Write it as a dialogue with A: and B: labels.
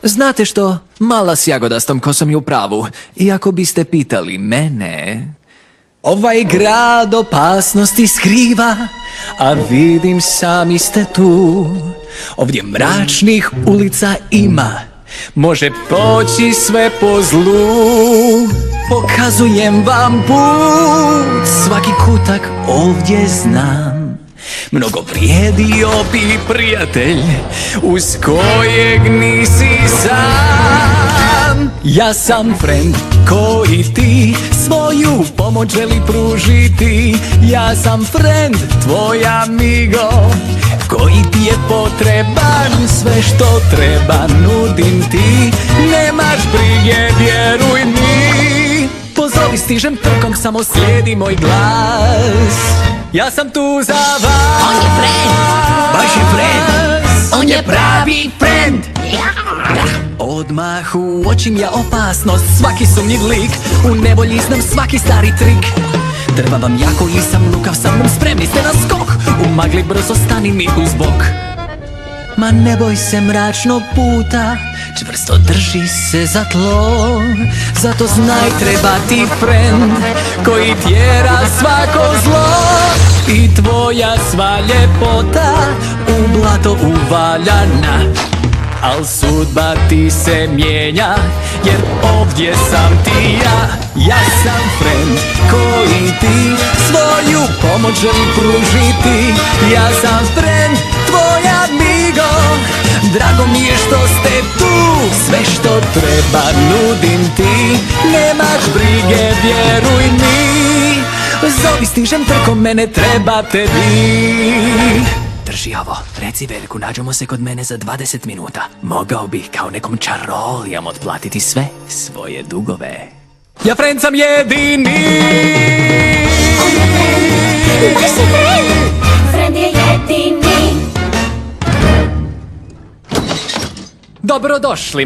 A: Znate što? Mala s jagodastom kosom je u pravu. I ako biste pitali mene... Ovaj grad opasnosti skriva, a vidim sami ste tu. Ovdje mračnih ulica ima, može poći sve po zlu. Pokazujem vam put, svaki kutak ovdje znam. Mnogo vrijedio bi prijatelj, uz kojeg nisi sam. Ja sam friend koji ti svoju pomoć želi pružiti. Ja sam friend, tvoj amigo, koji ti je potreban. Sve što treba nudim ti, nemaš brige, vjeruj mi. Pozovi, stižem trkom, samo slijedi moj glas. Ja sam tu za vas.
B: On je friend, baš je friend. On je pravi friend.
A: Odmah uočim ja opasnost, svaki sumnjiv lik, u nevolji znam svaki stari trik. Treba vam jako i sam lukav, sa mnom spremni ste na skok. U magli brzo stani mi uz bok. Ma ne boj se mračnog puta, čvrsto drži se za tlo. Zato znaj, treba ti friend koji tjera svako zlo. I tvoja sva ljepota u blato uvaljana, al sudba ti se mijenja, jer ovdje sam ti ja. Ja sam friend koji ti svoju pomoć želi pružiti. Ja sam friend, tvoj amigo, drago mi je što ste tu. Sve što treba nudim ti, nemaš brige, vjeruj mi. Zovi, stižem trkom, mene trebate vi. Drži ovo, reci Veljku, nađemo se kod mene za 20 minuta. Mogao bih kao nekom čarolijam otplatiti sve svoje dugove. Ja friend sam jedini.
B: On je friend, baš je friend. Friend je jedini.
A: Dobrodošli,